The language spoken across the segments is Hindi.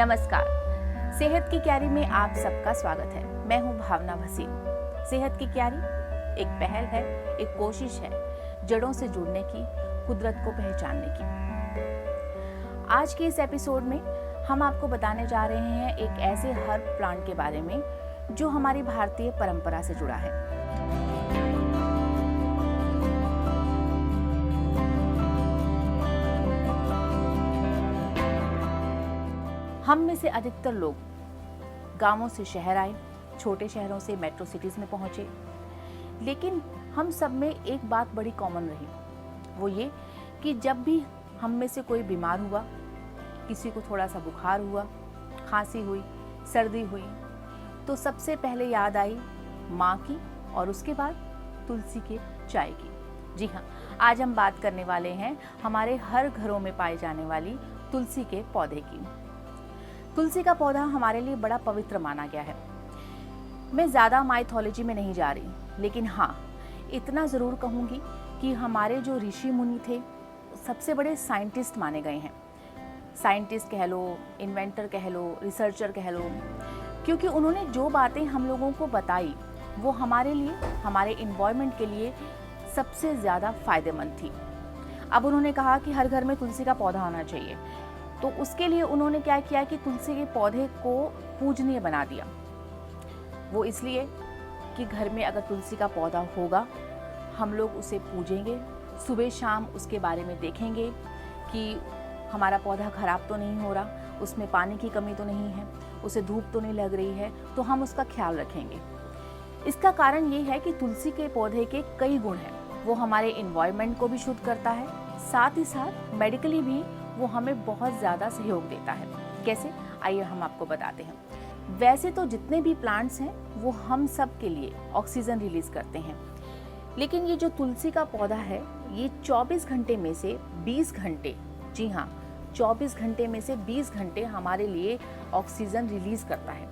नमस्कार। सेहत की क्यारी में आप सबका स्वागत है। मैं हूं भावना भसीन। सेहत की क्यारी एक पहल है, एक कोशिश है जड़ों से जुड़ने की, कुदरत को पहचानने की। आज के इस एपिसोड में हम आपको बताने जा रहे हैं एक ऐसे हर्ब प्लांट के बारे में जो हमारी भारतीय परंपरा से जुड़ा है। हम में से अधिकतर लोग गांवों से शहर आए, छोटे शहरों से मेट्रो सिटीज में पहुंचे, लेकिन हम सब में एक बात बड़ी कॉमन रही, वो ये कि जब भी हम में से कोई बीमार हुआ, किसी को थोड़ा सा बुखार हुआ, खांसी हुई, सर्दी हुई, तो सबसे पहले याद आई माँ की और उसके बाद तुलसी के चाय की। जी हाँ, आज हम बात करने वाले हैं हमारे हर घरों में पाए जाने वाली तुलसी के पौधे की। तुलसी का पौधा हमारे लिए बड़ा पवित्र माना गया है। मैं ज़्यादा माइथोलॉजी में नहीं जा रही, लेकिन हाँ, इतना ज़रूर कहूँगी कि हमारे जो ऋषि मुनि थे सबसे बड़े साइंटिस्ट माने गए हैं। साइंटिस्ट कह लो, इन्वेंटर कह लो, रिसर्चर कह लो, क्योंकि उन्होंने जो बातें हम लोगों को बताई वो हमारे लिए, हमारे इन्वायरमेंट के लिए सबसे ज़्यादा फ़ायदेमंद थी। अब उन्होंने कहा कि हर घर में तुलसी का पौधा होना चाहिए, तो उसके लिए उन्होंने क्या किया कि तुलसी के पौधे को पूजनीय बना दिया। वो इसलिए कि घर में अगर तुलसी का पौधा होगा, हम लोग उसे पूजेंगे, सुबह शाम उसके बारे में देखेंगे कि हमारा पौधा खराब तो नहीं हो रहा, उसमें पानी की कमी तो नहीं है, उसे धूप तो नहीं लग रही है, तो हम उसका ख्याल रखेंगे। इसका कारण ये है कि तुलसी के पौधे के कई गुण हैं। वो हमारे इन्वायरमेंट को भी शुद्ध करता है, साथ ही साथ मेडिकली भी वो हमें बहुत ज़्यादा सहयोग देता है। कैसे? आइए हम आपको बताते हैं। वैसे तो जितने भी प्लांट्स हैं वो हम सब के लिए ऑक्सीजन रिलीज करते हैं, लेकिन ये जो तुलसी का पौधा है ये 24 घंटे में से 20 घंटे, जी हाँ, 24 घंटे में से 20 घंटे हमारे लिए ऑक्सीजन रिलीज करता है।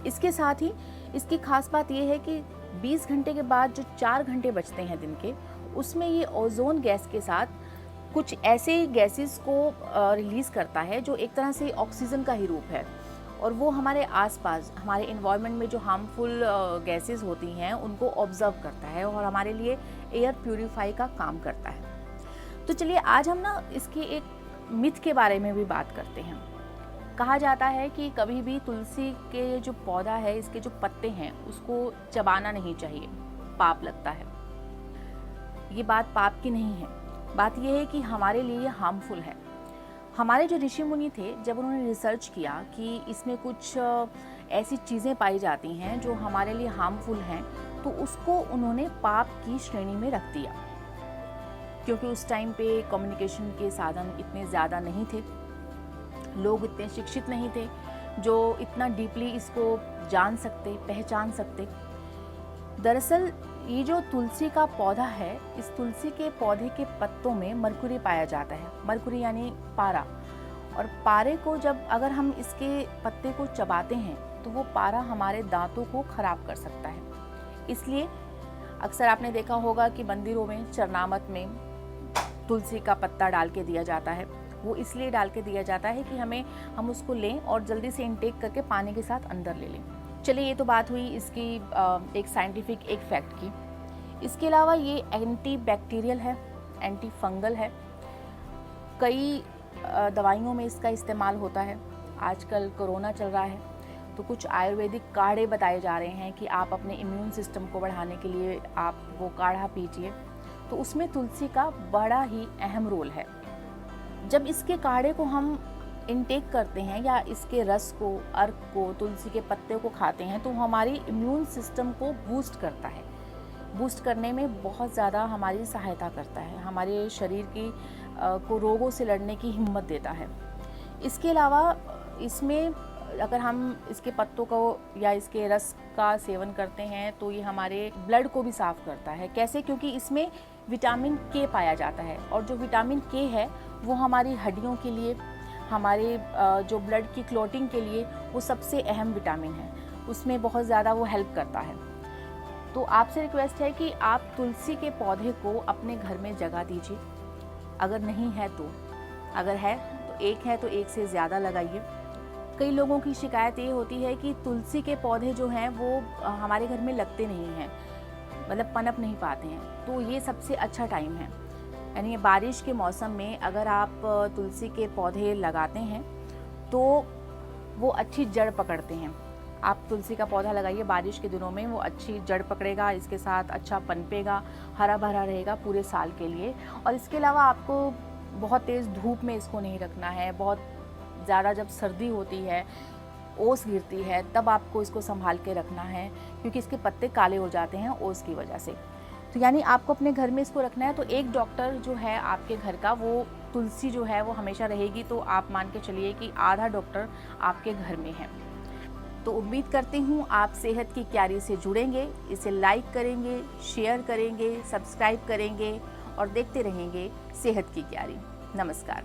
इसके साथ ही इसकी खास बात ये है कि 20 घंटे के बाद जो 4 घंटे बचते हैं दिन के, उसमें ये ओजोन गैस के साथ कुछ ऐसे गैसेस को रिलीज़ करता है जो एक तरह से ऑक्सीजन का ही रूप है, और वो हमारे आसपास, हमारे इन्वायरमेंट में जो हार्मफुल गैसेस होती हैं उनको ऑब्जर्व करता है और हमारे लिए एयर प्यूरिफाई का काम करता है। तो चलिए आज हम ना इसके एक मिथ के बारे में भी बात करते हैं। कहा जाता है कि कभी भी तुलसी के जो पौधा है, इसके जो पत्ते हैं, उसको चबाना नहीं चाहिए, पाप लगता है। ये बात पाप की नहीं है, बात यह है कि हमारे लिए ये हार्मफुल है। हमारे जो ऋषि मुनि थे, जब उन्होंने रिसर्च किया कि इसमें कुछ ऐसी चीज़ें पाई जाती हैं जो हमारे लिए हार्मफुल हैं, तो उसको उन्होंने पाप की श्रेणी में रख दिया। क्योंकि उस टाइम पे कम्युनिकेशन के साधन इतने ज़्यादा नहीं थे, लोग इतने शिक्षित नहीं थे जो इतना डीपली इसको जान सकते, पहचान सकते। दरअसल ये जो तुलसी का पौधा है, इस तुलसी के पौधे के पत्तों में मरकुरी पाया जाता है। मरकुरी यानी पारा, और पारे को जब अगर हम इसके पत्ते को चबाते हैं तो वो पारा हमारे दांतों को खराब कर सकता है। इसलिए अक्सर आपने देखा होगा कि मंदिरों में चरनामत में तुलसी का पत्ता डाल के दिया जाता है। वो इसलिए डाल के दिया जाता है कि हम उसको लें और जल्दी से इनटेक करके पानी के साथ अंदर ले लें। चलिए, ये तो बात हुई इसकी एक साइंटिफिक एक फैक्ट की। इसके अलावा ये एंटी बैक्टीरियल है, एंटी फंगल है। कई दवाइयों में इसका इस्तेमाल होता है। आजकल कोरोना चल रहा है, तो कुछ आयुर्वेदिक काढ़े बताए जा रहे हैं कि आप अपने इम्यून सिस्टम को बढ़ाने के लिए आप वो काढ़ा पीजिए, तो उसमें तुलसी का बड़ा ही अहम रोल है। जब इसके काढ़े को हम इनटेक करते हैं या इसके रस को, अर्क को, तुलसी के पत्ते को खाते हैं, तो हमारी इम्यून सिस्टम को बूस्ट करता है। बूस्ट करने में बहुत ज़्यादा हमारी सहायता करता है, हमारे शरीर की को रोगों से लड़ने की हिम्मत देता है। इसके अलावा इसमें अगर हम इसके पत्तों को या इसके रस का सेवन करते हैं तो ये हमारे ब्लड को भी साफ़ करता है। कैसे? क्योंकि इसमें विटामिन के पाया जाता है, और जो विटामिन के है वो हमारी हड्डियों के लिए, हमारे जो ब्लड की क्लॉटिंग के लिए वो सबसे अहम विटामिन है, उसमें बहुत ज़्यादा वो हेल्प करता है। तो आपसे रिक्वेस्ट है कि आप तुलसी के पौधे को अपने घर में जगह दीजिए। अगर नहीं है तो, अगर है तो एक से ज़्यादा लगाइए। कई लोगों की शिकायत ये होती है कि तुलसी के पौधे जो हैं वो हमारे घर में लगते नहीं हैं, मतलब पनप नहीं पाते हैं। तो ये सबसे अच्छा टाइम है, यानी बारिश के मौसम में अगर आप तुलसी के पौधे लगाते हैं तो वो अच्छी जड़ पकड़ते हैं। आप तुलसी का पौधा लगाइए बारिश के दिनों में, वो अच्छी जड़ पकड़ेगा, इसके साथ अच्छा पनपेगा, हरा भरा रहेगा पूरे साल के लिए। और इसके अलावा आपको बहुत तेज़ धूप में इसको नहीं रखना है। बहुत ज़्यादा जब सर्दी होती है, ओस गिरती है, तब आपको इसको संभाल के रखना है, क्योंकि इसके पत्ते काले हो जाते हैं ओस की वजह से। तो यानी आपको अपने घर में इसको रखना है। तो एक डॉक्टर जो है आपके घर का, वो तुलसी जो है वो हमेशा रहेगी। तो आप मान के चलिए कि आधा डॉक्टर आपके घर में है। तो उम्मीद करती हूँ आप सेहत की क्यारी से जुड़ेंगे, इसे लाइक करेंगे, शेयर करेंगे, सब्सक्राइब करेंगे और देखते रहेंगे सेहत की क्यारी। नमस्कार।